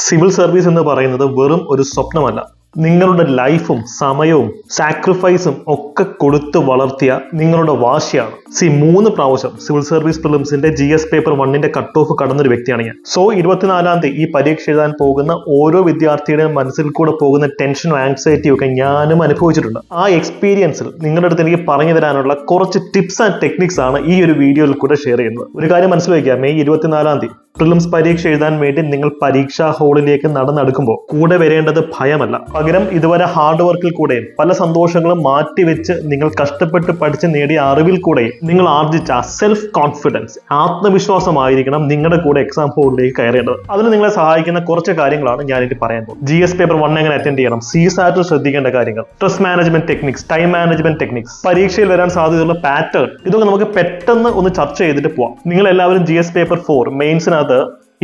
Civil service എന്ന് പറയുന്നത് വെറും ഒരു സ്വപ്നമല്ല. നിങ്ങളുടെ ലൈഫും സമയവും സാക്രിഫൈസും ഒക്കെ കൊടുത്ത് വളർത്തിയ നിങ്ങളുടെ വാശിയാണ്. 3 പ്രാവശ്യം സിവിൽ സർവീസ് പ്രിലിംസിന്റെ GS പേപ്പർ 1ന്റെ കട്ട് ഓഫ് കടന്നൊരു വ്യക്തിയാണ് ഞാൻ. 24-ാം തീയതി ഈ പരീക്ഷ എഴുതാൻ പോകുന്ന ഓരോ വിദ്യാർത്ഥിയുടെയും മനസ്സിൽ കൂടെ പോകുന്ന ടെൻഷനും ആങ്സൈറ്റിയും ഒക്കെ ഞാനും അനുഭവിച്ചിട്ടുണ്ട്. ആ എക്സ്പീരിയൻസിൽ നിങ്ങളുടെ അടുത്ത് എനിക്ക് പറഞ്ഞു തരാനുള്ള കുറച്ച് ടിപ്സ് ആൻഡ് ടെക്നിക്സ് ആണ് ഈ ഒരു വീഡിയോയിൽ കൂടെ ഷെയർ ചെയ്യുന്നത്. ഒരു കാര്യം മനസ്സിലാക്കുക, മെയ് 24-ാം തീയതി പ്രിലിംസ് പരീക്ഷ എഴുതാൻ വേണ്ടി നിങ്ങൾ പരീക്ഷാ ഹാളിലേക്ക് നടന്നെടുക്കുമ്പോൾ കൂടെ വരേണ്ടത് ഭയമല്ല, പകരം ഇതുവരെ ഹാർഡ് വർക്കിൽ കൂടെയും പല സന്തോഷങ്ങളും മാറ്റിവെച്ച് നിങ്ങൾ കഷ്ടപ്പെട്ട് പഠിച്ച് നേടിയ അറിവിൽ കൂടെയും നിങ്ങൾ ആർജിച്ച സെൽഫ് കോൺഫിഡൻസ്, ആത്മവിശ്വാസമായിരിക്കണം നിങ്ങളുടെ കൂടെ എക്സാം ഹാളിലേക്ക് കയറേണ്ടത്. അതിന് നിങ്ങളെ സഹായിക്കുന്ന കുറച്ച് കാര്യങ്ങളാണ് ഞാനിത് പറയാൻ പോകുന്നത്. GS പേപ്പർ 1 എങ്ങനെ അറ്റൻഡ് ചെയ്യണം, CSAT ശ്രദ്ധിക്കേണ്ട കാര്യങ്ങൾ, stress management techniques, time management techniques, പരീക്ഷയിൽ വരാൻ സാധ്യതയുള്ള പാറ്റേൺ, ഇതൊക്കെ നമുക്ക് പെട്ടെന്ന് ഒന്ന് ചർച്ച ചെയ്തിട്ട് പോവാം. നിങ്ങൾ എല്ലാവരും GS പേപ്പർ 4 മെയിൻസിനകത്ത്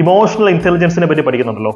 ഇമോഷണൽ ഇന്റലിജൻസിനെ പറ്റി പഠിക്കുന്നുണ്ടല്ലോ.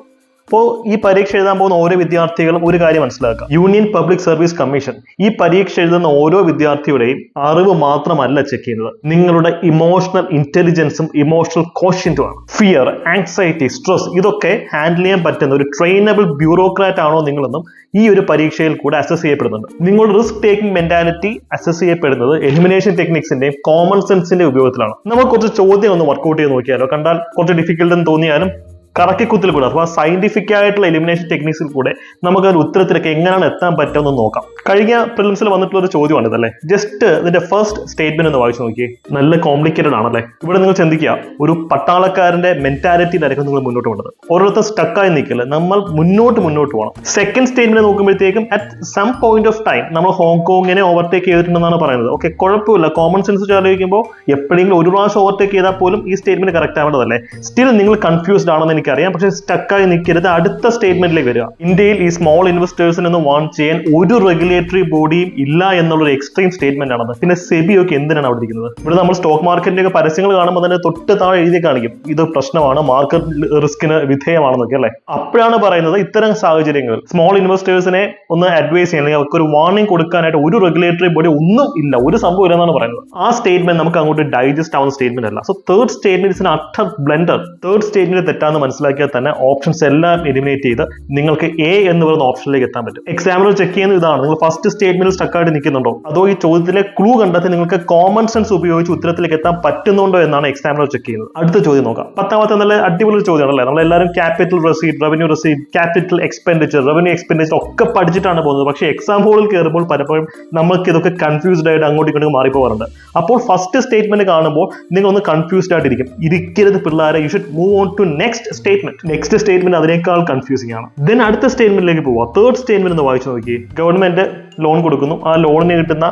അപ്പോൾ ഈ പരീക്ഷ എഴുതാൻ പോകുന്ന ഓരോ വിദ്യാർത്ഥികളും ഒരു കാര്യം മനസ്സിലാക്കുക, യൂണിയൻ പബ്ലിക് സർവീസ് കമ്മീഷൻ ഈ പരീക്ഷ എഴുതുന്ന ഓരോ വിദ്യാർത്ഥിയുടെയും അറിവ് മാത്രമല്ല ചെക്ക് ചെയ്യുന്നത്, നിങ്ങളുടെ ഇമോഷണൽ ഇന്റലിജൻസും ഇമോഷണൽ കോഷ്യന്റുമാണ്. ഫിയർ, ആങ്സൈറ്റി, സ്ട്രെസ് ഇതൊക്കെ ഹാൻഡിൽ ചെയ്യാൻ പറ്റുന്ന ഒരു ട്രെയിനബിൾ ബ്യൂറോക്രാറ്റ് ആണോ നിങ്ങളെന്നും ഈ ഒരു പരീക്ഷയിൽ കൂടെ അസസ് ചെയ്യപ്പെടുന്നുണ്ട്. നിങ്ങളുടെ റിസ്ക് ടേക്കിംഗ് മെന്റാലിറ്റി അസസ് ചെയ്യപ്പെടുന്നത് എലിമിനേഷൻ ടെക്നിക്സിന്റെയും കോമൺ സെൻസിന്റെ ഉപയോഗത്തിലാണ്. നമുക്ക് കുറച്ച് ചോദ്യം ഒന്ന് വർക്ക്ഔട്ട് ചെയ്ത് നോക്കിയാലോ. കണ്ടാൽ കുറച്ച് ഡിഫിക്കൽട്ട് എന്ന് തോന്നിയാലും കറക്കിക്കുത്തിൽ കൂടെ അഥവാ സയന്റിഫിക് ആയിട്ടുള്ള എലിമിനേഷൻ ടെക്നിക്സിൽ കൂടെ നമുക്ക് ഒരു ഉത്തരത്തിലേക്ക് എങ്ങനെയാണ് എത്താൻ പറ്റുമെന്ന് നോക്കാം. കഴിഞ്ഞ പ്രിലിംസിൽ വന്നിട്ടുള്ള ഒരു ചോദ്യമാണ് ഇതല്ലേ. ജസ്റ്റ് ഇതിന്റെ ഫസ്റ്റ് സ്റ്റേറ്റ്മെന്റ് ഒന്ന് വായിച്ചു നോക്കിയേ. നല്ല കോംപ്ലിക്കേറ്റഡ് ആണല്ലേ. ഇവിടെ നിങ്ങൾ ചിന്തിക്കുക, ഒരു പട്ടാളക്കാരന്റെ മെന്റാലിറ്റിയിലായിരിക്കും നിങ്ങൾ മുന്നോട്ട് പോകുന്നത്. ഓരോരുത്തർ സ്റ്റക്കായി നിൽക്കില്ല, നമ്മൾ മുന്നോട്ട് പോകണം. സെക്കൻഡ് സ്റ്റേറ്റ്മെന്റ് നോക്കുമ്പോഴത്തേക്കും at some point of time നമ്മൾ ഹോങ്കോങ്ങിനെ ഓവർടേക്ക് ചെയ്തിട്ടുണ്ടെന്നാണ് പറയുന്നത്. ഓക്കെ, കുഴപ്പമില്ല. കോമൺ സെൻസ് ആലോചിക്കുമ്പോൾ എപ്പോഴെങ്കിലും ഒരു പ്രാവശ്യം ഓവർടേക്ക് ചെയ്താൽ പോലും ഈ സ്റ്റേറ്റ്മെന്റ് കറക്റ്റ് ആവേണ്ടതല്ലേ. സ്റ്റിൽ നിങ്ങൾ കൺഫ്യൂസ്ഡ് ആണെന്ന് എനിക്കറിയാം, പക്ഷേ സ്റ്റക്കായി നിൽക്കരുത്. അടുത്ത സ്റ്റേറ്റ്മെന്റിലേക്ക് വരിക. ഇന്ത്യയിൽ ഈ സ്മോൾ ഇൻവെസ്റ്റേഴ്സിനൊന്ന് വാൺ ചെയ്യാൻ ഒരു റെഗുലേറ്ററി ബോഡിയും ഇല്ല എന്നുള്ളൊരു എക്സ്ട്രീം സ്റ്റേറ്റ്മെന്റ് ആണത്. പിന്നെ സെബി ഒക്കെ എന്തിനാണ് അവിടെ ഇരിക്കുന്നത്? ഇവിടെ നമ്മൾ സ്റ്റോക്ക് മാർക്കറ്റിന്റെ ഒക്കെ പരസ്യങ്ങൾ കാണുമ്പോൾ തന്നെ തൊട്ട് താഴെ എഴുതി കാണിക്കും, ഇത് പ്രശ്നമാണ്, മാർക്കറ്റ് റിസ്കിന് വിധേയമാണെന്നൊക്കെ അല്ലേ. അപ്പോഴാണ് പറയുന്നത് ഇത്തരം സാഹചര്യങ്ങളിൽ സ്മോൾ ഇൻവെസ്റ്റേഴ്സിനെ ഒന്ന് അഡ്വൈസ് ചെയ്യാൻ, അല്ലെങ്കിൽ അവർക്ക് ഒരു വാർണിംഗ് കൊടുക്കാനായിട്ട് ഒരു റെഗുലേറ്ററി ബോഡി ഒന്നും ഇല്ല, ഒരു സംഭവം ഇല്ല എന്നാണ് പറയുന്നത്. ആ സ്റ്റേറ്റ്മെന്റ് നമുക്ക് അങ്ങോട്ട് ഡൈജസ്റ്റ് ആവുന്ന സ്റ്റേറ്റ്മെന്റ് അല്ല. So third statement is an utter blunder. Third statement തെറ്റാന്ന് മനസ്സിലാക്കിയാൽ തന്നെ ഓപ്ഷൻസ് എല്ലാം എലിമിനേറ്റ് ചെയ്ത് നിങ്ങൾക്ക് A എന്ന് പറയുന്ന ഓപ്ഷനിലേക്ക് എത്താൻ പറ്റും. എക്സാമിനർ ചെക്ക് ചെയ്യുന്നത് ഇതാണ്, നിങ്ങൾ ഫസ്റ്റ് സ്റ്റേറ്റ്മെന്റിൽ സ്റ്റക്കായിട്ട് നിൽക്കുന്നുണ്ടോ, അതോ ഈ ചോദ്യത്തിലെ ക്ലൂ കണ്ടെത്തി നിങ്ങൾക്ക് കോമൺ സെൻസ് ഉപയോഗിച്ച് ഉത്തരത്തിലേക്ക് എത്താൻ പറ്റുന്നുണ്ടോ എന്നാണ് എക്സാമിനർ ചെക്ക് ചെയ്യുന്നത്. അടുത്ത ചോദ്യം നോക്കാം. 10ാമത്തെ നല്ല അടിപൊളി ചോദ്യമാണല്ലേ. നമ്മളെല്ലാവരും capital receipt, revenue receipt, capital expenditure, revenue expenditure ഒക്കെ പഠിച്ചിട്ടാണ് പോകുന്നത്. പക്ഷേ എക്സാം ഹോളിൽ കയറുമ്പോൾ പലപ്പോഴും നമുക്ക് ഇതൊക്കെ കൺഫ്യൂസ്ഡ് ആയിട്ട് അങ്ങോട്ടും ഇങ്ങോട്ടും മാറിപ്പോകാറുണ്ട്. അപ്പോൾ ഫസ്റ്റ് സ്റ്റേറ്റ്മെന്റ് കാണുമ്പോൾ നിങ്ങൾ ഒന്ന് കൺഫ്യൂസ്ഡ് ആയിട്ടിരിക്കും. ഇരിക്കരുത് പിള്ളേരെ, you should move on to next statement. Next statement അതിനേക്കാൾ കൺഫ്യൂസിംഗ് ആണ്. ദെൻ അടുത്ത സ്റ്റേറ്റ്മെന്റിലേക്ക് പോവാം. തേർഡ് സ്റ്റേറ്റ്മെന്റ് ഒന്ന് വായിച്ചു നോക്കി. ഗവൺമെന്റ് ലോൺ കൊടുക്കുന്നു, ആ ലോണിന് കിട്ടുന്ന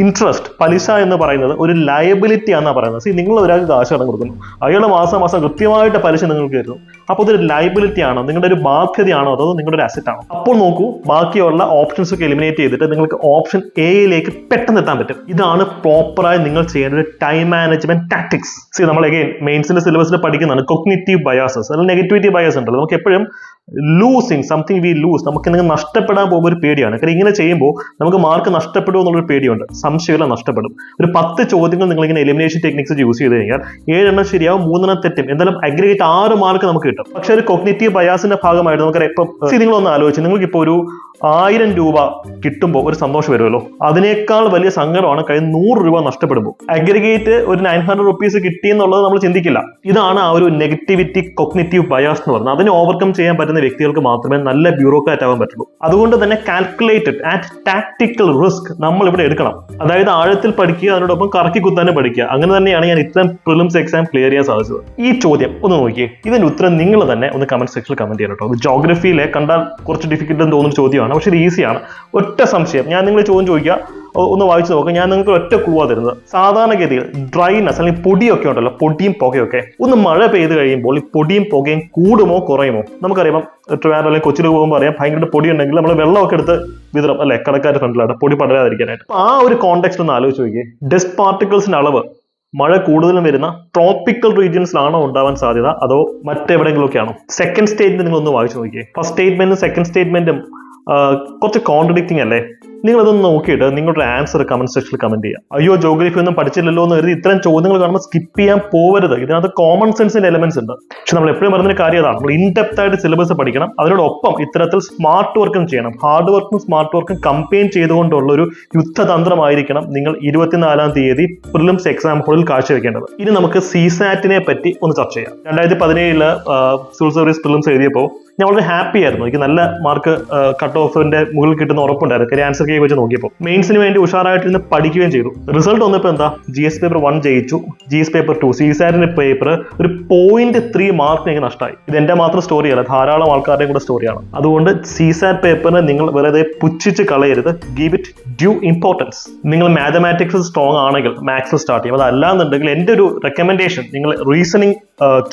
ഇൻട്രസ്റ്റ്, പലിശ എന്ന് പറയുന്നത് ഒരു ലയബിലിറ്റി ആണെന്നാണ് പറയുന്നത്. നിങ്ങൾ ഒരാൾക്ക് കാശ് കടം കൊടുക്കുന്നു, അയാൾ മാസം കൃത്യമായിട്ട് പലിശ നിങ്ങൾക്ക് തരുന്നു. അപ്പോൾ ഇതൊരു ലയബിലിറ്റി ആണോ, നിങ്ങളുടെ ഒരു ബാധ്യതയാണോ, അതോ നിങ്ങളുടെ ഒരു അസറ്റ് ആണോ? അപ്പോൾ നോക്കൂ, ബാക്കിയുള്ള ഓപ്ഷൻസ് ഒക്കെ എലിമിനേറ്റ് ചെയ്തിട്ട് നിങ്ങൾക്ക് ഓപ്ഷൻ എയിലേക്ക് പെട്ടെന്ന് എത്താൻ പറ്റും. ഇതാണ് പ്രോപ്പറായി നിങ്ങൾ ചെയ്യേണ്ട ഒരു ടൈം മാനേജ്മെന്റ് ടാക്ടിക്സ്. നമ്മൾ അഗൈൻ മെയിൻസിന്റെ സിലബസിൽ പഠിക്കുന്നതാണ് കോഗ്നിറ്റീവ് ബയാസസ്, അല്ലെങ്കിൽ നെഗറ്റിവിറ്റി ബയാസ് ഉണ്ടല്ലോ. നമുക്ക് എപ്പോഴും ലൂസിങ് സംതിങ് വി ലൂസ്, നമുക്ക് എന്തെങ്കിലും നഷ്ടപ്പെടാൻ പോകുമ്പോൾ ഒരു പേടിയാണ്. കാരണം ഇങ്ങനെ ചെയ്യുമ്പോൾ നമുക്ക് മാർക്ക് നഷ്ടപ്പെടുമോ എന്നുള്ളൊരു പേടിയുണ്ട്. സംശയമില്ല, നഷ്ടപ്പെടും. ഒരു 10 ചോദ്യങ്ങൾ നിങ്ങൾ ഇങ്ങനെ എലിമിനേഷൻ ടെക്നിക്സ് യൂസ് ചെയ്ത് കഴിഞ്ഞാൽ 7 എണ്ണം ശരിയാവും, 3 എണ്ണം തെറ്റും. എന്തായാലും അഗ്രിഗേറ്റ് 6 മാർക്ക് നമുക്ക് കിട്ടും. പക്ഷെ ഒരു കോഗ്നിറ്റീവ് ബയാസിന്റെ ഭാഗമായിട്ട് നമുക്കറിയാം, ഇപ്പം നിങ്ങളൊന്ന് ആലോചിച്ച്, നിങ്ങൾക്ക് ഇപ്പോൾ ഒരു 1000 രൂപ കിട്ടുമ്പോൾ ഒരു സന്തോഷം വരുമല്ലോ, അതിനേക്കാൾ വലിയ സങ്കടമാണ് കഴിഞ്ഞ 100 രൂപ നഷ്ടപ്പെടുമ്പോൾ. അഗ്രിഗേറ്റ് ഒരു 900 റുപ്പീസ് കിട്ടിയെന്നുള്ളത് നമ്മൾ ചിന്തിക്കില്ല. ഇതാണ് ആ ഒരു നെഗറ്റിവിറ്റി കോഗ്നിറ്റീവ് ബയാസ് എന്ന് പറയുന്നത്. അതിനെ ഓവർകം ചെയ്യാൻ പറ്റുന്ന വ്യക്തികൾക്ക് മാത്രമേ നല്ല ബ്യൂറോക്രാറ്റ് ആവാൻ പറ്റുള്ളൂ. അതുകൊണ്ട് തന്നെ കാൽക്കുലേറ്റഡ് ആൻഡ് ടാക്ടിക്കൽ റിസ്ക് നമ്മൾ ഇവിടെ എടുക്കണം. അതായത് ആഴത്തിൽ പഠിക്കുക, അതിനോടൊപ്പം കറക്കി കുത്താനും പഠിക്കുക. അങ്ങനെ തന്നെയാണ് ഞാൻ ഇത്തരം പ്രിലിംസ് എക്സാം ക്ലിയർ ചെയ്യാൻ സാധിച്ചത്. ഈ ചോദ്യം ഒന്ന് നോക്കിയേ, ഇതിന്റെ ഉത്തരം നിങ്ങൾ തന്നെ ഒന്ന് കമന്റ് സെക്ഷനിൽ കമന്റ് ചെയ്യണം കേട്ടോ. അത് ജോഗ്രഫിയിലെ കണ്ടാൽ കുറച്ച് ഡിഫിക്കൽട്ട് എന്ന് തോന്നുന്ന ചോദ്യമാണ്, പക്ഷെ ഇത് ഈസിയാണ്. ഒറ്റ സംശയം, ഞാൻ നിങ്ങൾ ചോദ്യം ചോദിക്കുക, ഒന്ന് വായിച്ചു നോക്കാം. ഞാൻ നിങ്ങൾക്ക് ഒറ്റ ക്ലൂവാ തരുന്നത്. സാധാരണഗതിയിൽ ഡ്രൈനസ് അല്ലെങ്കിൽ പൊടിയൊക്കെ ഉണ്ടല്ലോ, പൊടിയും പുകയൊക്കെ, ഒന്ന് മഴ പെയ്ത് കഴിയുമ്പോൾ ഈ പൊടിയും പുകയും കൂടുമോ കുറയുമോ? നമുക്കറിയാം, ട്രിവാൻഡ്രം അല്ലെങ്കിൽ കൊച്ചിയിൽ പോകുമ്പോൾ അറിയാം, ഭയങ്കര പൊടി ഉണ്ടെങ്കിൽ നമ്മൾ വെള്ളമൊക്കെ എടുത്ത് വിതറും അല്ലെ, കടക്കാരുടെ ഫ്രണ്ടിലാണ്, പൊടി പടരാതിരിക്കാനായിട്ട്. ആ ഒരു കോണ്ടെക്സ്റ്റ് ഒന്ന് ആലോചിച്ച് നോക്കിയേ. ഡസ്റ്റ് പാർട്ടിക്കിൾസിന്റെ അളവ് മഴ കൂടുതലും വരുന്ന ട്രോപ്പിക്കൽ റീജിയൻസിലാണോ ഉണ്ടാവാൻ സാധ്യത, അതോ മറ്റെവിടെയെങ്കിലുമൊക്കെയാണോ? സെക്കൻഡ് സ്റ്റേറ്റ്മെന്റ് നിങ്ങൾ ഒന്ന് വായിച്ചു നോക്കിയേ. ഫസ്റ്റ് സ്റ്റേറ്റ്മെന്റും സെക്കൻഡ് സ്റ്റേറ്റ്മെന്റും കുറച്ച് കോൺട്രഡിക്റ്റിംഗ് അല്ലേ? നിങ്ങളതൊന്ന് നോക്കിയിട്ട് നിങ്ങളുടെ ആൻസർ കമന്റ് സെക്ഷനിൽ കമന്റ് ചെയ്യുക. അയ്യോ ജോഗ്രഫി ഒന്നും പഠിച്ചില്ലല്ലോ എന്ന് കരുതി ഇത്തരം ചോദ്യങ്ങൾ കാണുമ്പോൾ സ്കിപ്പ് ചെയ്യാൻ പോകരുത്. ഇതിനകത്ത് കോമൺ സെൻസിന്റെ എലമെന്റ്സ് ഉണ്ട്. പക്ഷെ നമ്മൾ എപ്പോഴും പറയുന്ന കാര്യം അതാണ്, നമ്മൾ ഇൻഡെപ്ത് ആയിട്ട് സിലബസ് പഠിക്കണം. അതിനോടൊപ്പം ഇത്തരത്തിൽ സ്മാർട്ട് വർക്കും ചെയ്യണം. ഹാർഡ് വർക്കും സ്മാർട്ട് വർക്കും കമ്പൈൻ ചെയ്തുകൊണ്ടുള്ള ഒരു യുദ്ധതന്ത്രമായിരിക്കണം നിങ്ങൾ 24-ാം തീയതി പ്രിലിംസ് എക്സാം ഹോളിൽ കാഴ്ചവെക്കേണ്ടത്. ഇനി നമുക്ക് സിസാറ്റിനെ പറ്റി ഒന്ന് ചർച്ച ചെയ്യാം. 2017 സിവിൽ സർവീസ് പ്രിലിംസ് എഴുതിയപ്പോൾ ഞാൻ വളരെ ഹാപ്പി ആയിരുന്നു. എനിക്ക് നല്ല മാർക്ക് കട്ട് ഓഫിന്റെ മുകളിൽ കിട്ടുന്ന ഉറപ്പുണ്ടായിരുന്നു. കാര്യം ആൻസർ കീ വെച്ച് നോക്കിയപ്പോൾ മെയിൻസിന് വേണ്ടി ഉഷാറായിട്ടിരുന്ന് പഠിക്കുകയും ചെയ്തു. റിസൾട്ട് വന്നപ്പോൾ എന്താ, GS പേപ്പർ 1 ജയിച്ചു, GS പേപ്പർ 2 സിസാറ്റിന്റെ പേപ്പർ ഒരു 0.3 മാർക്ക് എനിക്ക് നഷ്ടമായി. ഇത് എന്റെ മാത്രം സ്റ്റോറിയല്ല, ധാരാളം ആൾക്കാരുടെയും കൂടെ സ്റ്റോറിയാണ്. അതുകൊണ്ട് സിസാറ്റ് പേപ്പറിനെ നിങ്ങൾ വെറുതെ പുച്ഛിച്ച് കളയരുത്. Give it due importance. നിങ്ങൾ മാത്തമാറ്റിക്സ് സ്ട്രോങ് ആണെങ്കിൽ മാത്സിൽ സ്റ്റാർട്ട് ചെയ്യും. അതല്ലാന്നുണ്ടെങ്കിൽ എന്റെ ഒരു റെക്കമെൻഡേഷൻ, നിങ്ങൾ റീസണിങ്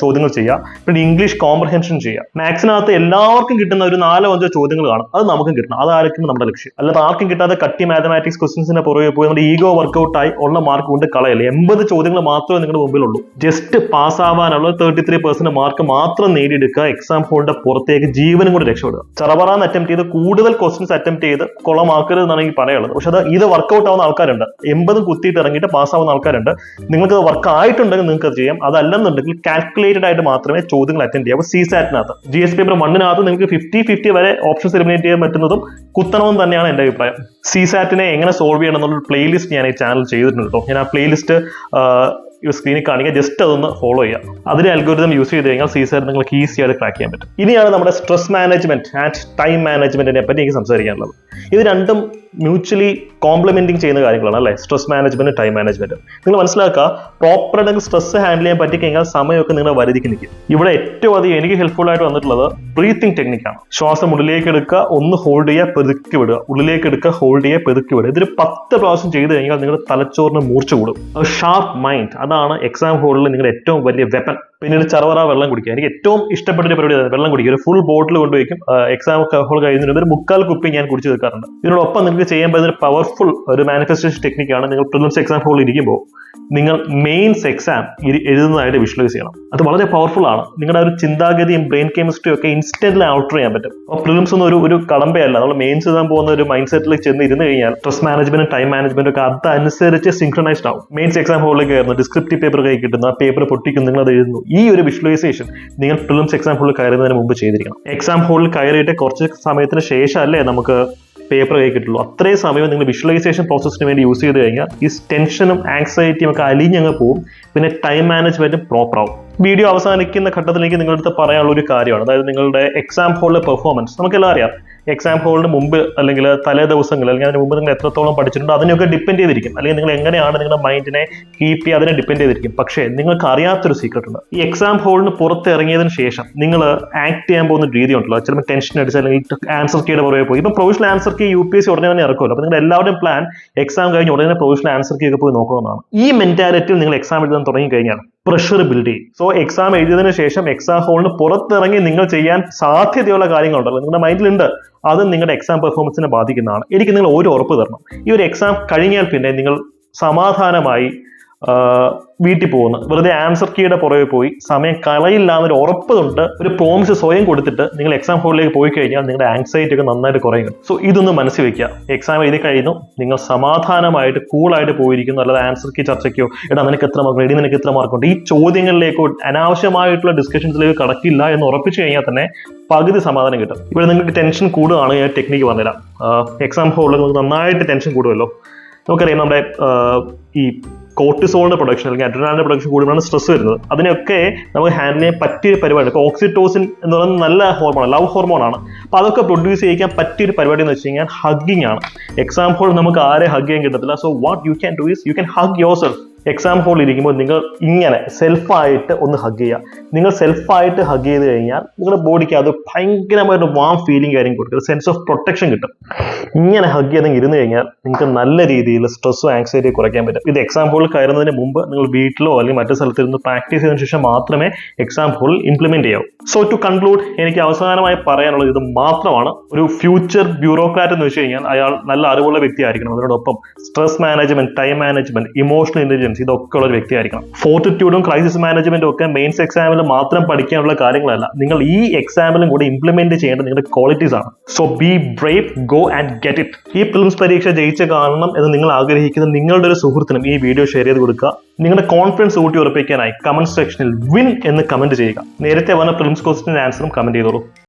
ചോദ്യങ്ങൾ ചെയ്യുക, പിന്നെ ഇംഗ്ലീഷ് കോംപ്രഹെൻഷൻ ചെയ്യുക. മാത്സിനകത്ത് എല്ലാവർക്കും കിട്ടുന്ന ഒരു 4-5 ചോദ്യങ്ങൾ കാണും, അത് നമുക്കും കിട്ടണം. അതായിരിക്കും നമ്മുടെ ലക്ഷ്യം. അല്ലാതെ ആർക്കും കിട്ടാതെ കട്ടി മാത്തമാറ്റിക്സ് ക്വസ്റ്റ്യൻസിനെ പുറകെ പോയി നമ്മുടെ ഈഗോ വർക്ക്ഔട്ടായി ഉള്ള മാർക്ക് കൊണ്ട് കളയല്ലേ. 80 ചോദ്യങ്ങൾ മാത്രമേ നിങ്ങളുടെ മുമ്പിലുള്ളൂ. ജസ്റ്റ് പാസ് ആവാനുള്ള 33% മാർക്ക് മാത്രം നേടിയെടുക്കുക. എക്സാം ഹോളിന്റെ പുറത്തേക്ക് ജീവനും കൂടി രക്ഷപ്പെടുക. ചറപറാന്ന് അറ്റംപ്റ്റ് ചെയ്ത് കൂടുതൽ ക്വസ്റ്റ്യൻസ് അറ്റംപ്റ്റ് ചെയ്ത് കൊളമാക്കരുത് എന്നാണ് എനിക്ക് പറയാനുള്ളത്. പക്ഷെ ഇത് വർക്ക്ഔട്ട് ആവുന്ന ആൾക്കാരുണ്ട്. 80 കുത്തിയിട്ട് ഇറങ്ങിയിട്ട് പാസ് ആവുന്ന ആൾക്കാരുണ്ട്. നിങ്ങൾക്ക് വർക്ക് ആയിട്ടുണ്ടെങ്കിൽ നിങ്ങൾക്ക് അത് ചെയ്യാം. അതല്ലെന്നുണ്ടെങ്കിൽ കാൽക്കുലേറ്റഡ് ആയിട്ട് മാത്രമേ ചോദ്യങ്ങൾ അറ്റൻഡ് ചെയ്യാവൂ. സിസാറ്റിനകത്ത് GS പേപ്പർ 1-നകത്ത് നിങ്ങൾക്ക് 50-50 വരെ ഓപ്ഷൻസ് എലിമിനേറ്റ് ചെയ്യാൻ പറ്റുന്നതും കുത്തണമെന്ന് തന്നെയാണ് എന്റെ അഭിപ്രായം. സിസാറ്റിനെ എങ്ങനെ സോൾവ് ചെയ്യണം എന്നുള്ള പ്ലേലിസ്റ്റ് ഞാൻ ഈ ചാനൽ ചെയ്തിട്ടുണ്ട് കേട്ടോ. ഞാൻ ആ പ്ലേലിസ്റ്റ് സ്ക്രീനിൽ കാണിക്കുക, ജസ്റ്റ് അതൊന്ന് ഫോളോ ചെയ്യുക. അതിന്റെ അൽഗോരിതം യൂസ് ചെയ്ത് കഴിഞ്ഞാൽ സിസാറ്റ് നിങ്ങൾക്ക് ഈസി ആയിട്ട് ക്രാക്ക് ചെയ്യാൻ പറ്റും. ഇനിയാണ് നമ്മുടെ സ്ട്രെസ് മാനേജ്മെന്റ് ആൻഡ് ടൈം മാനേജ്മെന്റിനെ പറ്റി എനിക്ക് സംസാരിക്കാനുള്ളത്. ഇത് രണ്ടും മ്യൂച്വലി കോംപ്ലിമെന്റിങ് ചെയ്യുന്ന കാര്യങ്ങളാണ് അല്ലേ, സ്ട്രെസ് മാനേജ്മെന്റ് ടൈം മാനേജ്മെന്റ്. നിങ്ങൾ മനസ്സിലാക്കുക, പ്രോപ്പർ ആയിട്ട് സ്ട്രെസ് ഹാൻഡിൽ ചെയ്യാൻ പറ്റി കഴിഞ്ഞാൽ സമയമൊക്കെ നിങ്ങളുടെ വരുതിക്ക് നിൽക്കും. ഇവിടെ ഏറ്റവും അധികം എനിക്ക് ഹെൽപ്ഫുൾ ആയിട്ട് വന്നിട്ടുള്ളത് ബ്രീത്തിങ് ടെക്നിക്കാണ്. ശ്വാസം ഉള്ളിലേക്ക് എടുക്കുക, ഒന്ന് ഹോൾഡ് ചെയ്യുക, പെതുക്കി വിടുക, ഉള്ളിലേക്ക് എടുക്കുക, ഹോൾഡ് ചെയ്യുക, പെതുക്കി വിടുക. ഇതൊരു 10 പ്രാവശ്യം ചെയ്ത് കഴിഞ്ഞാൽ നിങ്ങളുടെ തലച്ചോറിന് മൂർച്ച കൂടും. ഷാർപ്പ് മൈൻഡ്, അതാണ് എക്സാം ഹോളിൽ നിങ്ങളുടെ ഏറ്റവും വലിയ വെപ്പൺ. പിന്നീട് ചറവറ വെള്ളം കുടിക്കുക. എനിക്ക് ഏറ്റവും ഇഷ്ടപ്പെട്ട ഒരു പരിപാടി വെള്ളം കുടിക്കുക. ഒരു ഫുൾ ബോട്ടിൽ കൊണ്ടുപോയിക്കും. എക്സാം ഹോൾ കഴിയുന്നതിന് ഒരു 3/4 കുപ്പി ഞാൻ കുടിച്ചു തീർക്കാറുണ്ട്. ഇതിനോടൊപ്പം നിങ്ങൾക്ക് ചെയ്യാൻ പറ്റുന്ന ഒരു പവർഫുൾ ഒരു മാനിഫെസ്റ്റേഷൻ ടെക്നിക്കാണ്. നിങ്ങൾ പ്രിലിംസ് എക്സാം ഹോളിൽ ഇരിക്കുമ്പോൾ നിങ്ങൾ മെയിൻസ് എക്സാം എഴുതുന്നതായിട്ട് വിഷ്വലൈസ് ചെയ്യണം. അത് വളരെ പവർഫുൾ ആണ്. നിങ്ങളുടെ ഒരു ചിന്താഗതിയും ബ്രെയിൻ കെമിസ്ട്രിയും ഒക്കെ ഇൻസ്റ്റന്റ്ലി ആൾട്ടർ ചെയ്യാൻ പറ്റും. അപ്പോൾ പ്രിലിംസ് ഒന്നും ഒരു കടമ്പയല്ല. നമ്മൾ മെയിൻസ് എഴുതാൻ പോകുന്ന ഒരു മൈൻഡ് സെറ്റിലേക്ക് ചെന്ന് ഇരുന്ന് കഴിഞ്ഞാൽ സ്ട്രെസ് മാനേജ്മെന്റും ടൈം മാനേജ്മെന്റും ഒക്കെ അതനുസരിച്ച് സിങ്ക്രണൈസ്ഡ് ആവും. മെയിൻസ് എക്സാം ഹോളിലേക്ക് കയറുന്നു, ഡിസ്ക്രിപ്റ്റീവ് പേപ്പർ കൈ കിട്ടുന്നു, ആ പേപ്പർ പൊട്ടിക്കുന്നു, നിങ്ങൾ അത് എഴുതുന്നു. ഈ ഒരു വിഷ്വലൈസേഷൻ നിങ്ങൾ പ്രിലിംസ് എക്സാം ഹോളിൽ കയറുന്നതിന് മുമ്പ് ചെയ്തിരിക്കണം. എക്സാം ഹോളിൽ കയറിയിട്ട് കുറച്ച് സമയത്തിന് ശേഷം അല്ലേ നമുക്ക് പേപ്പർ കൈ കിട്ടുള്ളൂ. അത്രയും സമയം നിങ്ങൾ വിഷ്വലൈസേഷൻ പ്രോസസ്സിന് വേണ്ടി യൂസ് ചെയ്ത് കഴിഞ്ഞാൽ ഈ ടെൻഷനും ആങ്സൈറ്റിയും ഒക്കെ അലിഞ്ഞങ്ങ് പോകും. പിന്നെ ടൈം മാനേജ്മെന്റും പ്രോപ്പർ ആവും. വീഡിയോ അവസാനിക്കുന്ന ഘട്ടത്തിലേക്ക് നിങ്ങളുടെ അടുത്ത് പറയാനുള്ള ഒരു കാര്യമാണ്, അതായത് നിങ്ങളുടെ എക്സാം ഹോളിലെ പെർഫോമൻസ്. നമുക്കെല്ലാം അറിയാം, എക്സാം ഹോളിന് മുമ്പ് അല്ലെങ്കിൽ തലേ ദിവസങ്ങൾ അല്ലെങ്കിൽ അതിന് മുമ്പ് നിങ്ങൾ എത്രത്തോളം പഠിച്ചിട്ടുണ്ടോ അതിനൊക്കെ ഡിപ്പെൻഡ് ചെയ്തിരിക്കും. അല്ലെങ്കിൽ നിങ്ങൾ എങ്ങനെയാണ് നിങ്ങളുടെ മൈൻഡിനെ കീപ്പ് ചെയ്യുക അതിനെ ഡിപ്പെൻഡ് ചെയ്തിരിക്കും. പക്ഷേ നിങ്ങൾക്ക് അറിയാത്തൊരു സീക്രട്ട് ഉണ്ട്. ഈ എക്സാം ഹോളിന് പുറത്തിറങ്ങിയതിന് ശേഷം നിങ്ങൾ ആക്ട് ചെയ്യാൻ പോകുന്ന രീതി ഉണ്ടല്ലോ, ചിലപ്പോൾ ടെൻഷൻ അടിച്ച് അല്ലെങ്കിൽ ആൻസർ കീയുടെ പുറകെ പോയി. ഇപ്പം പ്രൊവിഷണൽ ആൻസർ കീ UPSC ഉടനെ തന്നെ ഇറക്കുമല്ലോ. അപ്പോൾ നിങ്ങൾ എല്ലാവരുടെയും പ്ലാൻ എക്സാം കഴിഞ്ഞ് ഉടനെ പ്രൊവിഷണൽ ആൻസർ കീ ഒക്കെ പോയി നോക്കണമെന്നാണ്. ഈ മെന്റാലിറ്റിയിൽ നിങ്ങൾ എക്സാം എഴുതാൻ തുടങ്ങി കഴിഞ്ഞാൽ പ്രഷർ ബിൽഡ് ചെയ്യും. സോ എക്സാം എഴുതിയതിനു ശേഷം എക്സാം ഹോളിന് പുറത്തിറങ്ങി നിങ്ങൾ ചെയ്യാൻ സാധ്യതയുള്ള കാര്യങ്ങളുണ്ടല്ലോ നിങ്ങളുടെ മൈൻഡിലുണ്ട്, അത് നിങ്ങളുടെ എക്സാം പെർഫോമൻസിനെ ബാധിക്കുന്നതാണ്. എനിക്ക് നിങ്ങൾ ഒരു ഉറപ്പ് തരണം, ഈ ഒരു എക്സാം കഴിഞ്ഞാൽ പിന്നെ നിങ്ങൾ സമാധാനമായി വീട്ടിൽ പോകുന്നു, വെറുതെ ആൻസർ കീയുടെ പുറകെ പോയി സമയം കളയില്ല എന്നൊരു ഉറപ്പ് കൊണ്ട് ഒരു പ്രോമിസ് സ്വയം കൊടുത്തിട്ട് നിങ്ങൾ എക്സാം ഹോളിലേക്ക് പോയി കഴിഞ്ഞാൽ നിങ്ങളുടെ ആങ്സൈറ്റി ഒക്കെ നന്നായിട്ട് കുറയും. സോ ഇതൊന്ന് മനസ്സിൽ വെക്കുക. എക്സാം എഴുതി കഴിയുന്നു, നിങ്ങൾ സമാധാനമായിട്ട് കൂളായിട്ട് പോയിരിക്കുന്നു. അല്ലാതെ ആൻസർ കീ ചർച്ചയ്ക്കോ എടാ നിനക്ക് എത്ര മാർക്ക്, എടി നിനക്ക് എത്ര മാർക്കുണ്ട്, ഈ ചോദ്യങ്ങളിലേക്കോ അനാവശ്യമായിട്ടുള്ള ഡിസ്കഷൻസിലേക്ക് കടക്കില്ല എന്ന് ഉറപ്പിച്ചു കഴിഞ്ഞാൽ തന്നെ പകുതി സമാധാനം കിട്ടും. ഇവിടെ നിങ്ങൾക്ക് ടെൻഷൻ കൂടുകയാണ്, ഞാൻ ടെക്നിക്ക് പറഞ്ഞുതരാം. എക്സാം ഹോളിൽ നിങ്ങൾക്ക് നന്നായിട്ട് ടെൻഷൻ കൂടുമല്ലോ. നമുക്കറിയാം നമ്മുടെ ഈ കോർട്ടിസോളിന്റെ പ്രൊഡക്ഷൻ അല്ലെങ്കിൽ അഡ്രിനാലിന്റെ പ്രൊഡക്ഷൻ കൂടുമ്പോഴാണ് സ്ട്രെസ് വരുന്നത്. അതിനൊക്കെ നമുക്ക് ഹാൻഡിൽ ചെയ്യാൻ പറ്റിയൊരു പരിപാടി. ഇപ്പോൾ ഓക്സിറ്റോസിൻ എന്ന് പറയുന്നത് നല്ല ഹോർമോണാണ്, ലവ് ഹോർമോണാണ്. അപ്പോൾ അതൊക്കെ പ്രൊഡ്യൂസ് ചെയ്യിക്കാൻ പറ്റിയൊരു പരിപാടി എന്ന് വെച്ച് കഴിഞ്ഞാൽ ഹഗ്ഗിങ് ആണ്. എക്സാം ഹോൾ നമുക്ക് ആരെ ഹഗ് ചെയ്യാൻ കിട്ടത്തില്ല. So what you can do is you can hug your self. Exam ഹോളിൽ ഇരിക്കുമ്പോൾ നിങ്ങൾ ഇങ്ങനെ സെൽഫായിട്ട് ഒന്ന് ഹഗ് ചെയ്യുക. നിങ്ങൾ സെൽഫായിട്ട് ഹഗ് ചെയ്ത് കഴിഞ്ഞാൽ നിങ്ങളുടെ ബോഡിക്ക് അത് ഭയങ്കരമായിട്ട് വാം ഫീലിംഗ് കാര്യം കൊടുക്കും, സെൻസ് ഓഫ് പ്രൊട്ടക്ഷൻ കിട്ടും. ഇങ്ങനെ ഹഗ് ചെയ്തെങ്കിൽ ഇരുന്ന് കഴിഞ്ഞാൽ നിങ്ങൾക്ക് നല്ല രീതിയിൽ സ്ട്രെസ്സും ആങ്സൈറ്റിയും കുറയ്ക്കാൻ പറ്റും. ഇത് എക്സാം ഹോളിൽ കയറുന്നതിന് മുമ്പ് നിങ്ങൾ വീട്ടിലോ അല്ലെങ്കിൽ മറ്റു സ്ഥലത്തിരുന്ന് പ്രാക്ടീസ് ചെയ്തതിനു ശേഷം മാത്രമേ എക്സാം ഹോളിൽ ഇംപ്ലിമെന്റ് ചെയ്യാവൂ. സോ ടു കൺക്ലൂഡ്, എനിക്ക് അവസാനമായി പറയാനുള്ളത് ഇത് മാത്രമാണ്. ഒരു ഫ്യൂച്ചർ ബ്യൂറോക്രാറ്റ് എന്ന് വെച്ച് കഴിഞ്ഞാൽ അയാൾ നല്ല അറിവുള്ള വ്യക്തി ആയിരിക്കണം. അതിനോടൊപ്പം stress management, time management, emotional intelligence patience ഇതൊക്കെ ഉള്ള ഒരു വ്യക്തിയായിരിക്കണം. ഫോർട്ടിറ്റ്യൂഡും ക്രൈസിസ് മാനേജ്മെന്റും ഒക്കെ മെയിൻസ് എക്സാമിൽ മാത്രം പഠിക്കാനുള്ള കാര്യങ്ങളല്ല, നിങ്ങൾ ഈ എക്സാമിലും കൂടി ഇംപ്ലിമെന്റ് ചെയ്യേണ്ട നിങ്ങളുടെ ക്വാളിറ്റീസ് ആണ്. So be brave, go and get it. ഈ പ്രിലിംസ് പരീക്ഷ ജയിച്ച് കാണണം എന്ന് നിങ്ങൾ ആഗ്രഹിക്കുന്ന നിങ്ങളുടെ ഒരു സുഹൃത്തിനും ഈ വീഡിയോ ഷെയർ ചെയ്ത് കൊടുക്കുക. നിങ്ങളുടെ കോൺഫിഡൻസ് ഊട്ടി ഉറപ്പിക്കാനായി കമന്റ് സെക്ഷനിൽ വിൻ എന്ന് കമന്റ് ചെയ്യുക. നേരത്തെ വന്ന പ്രിലിംസ് ക്വസ്റ്റ്യൻ ആൻസറും കമന്റ് ചെയ്തോളൂ.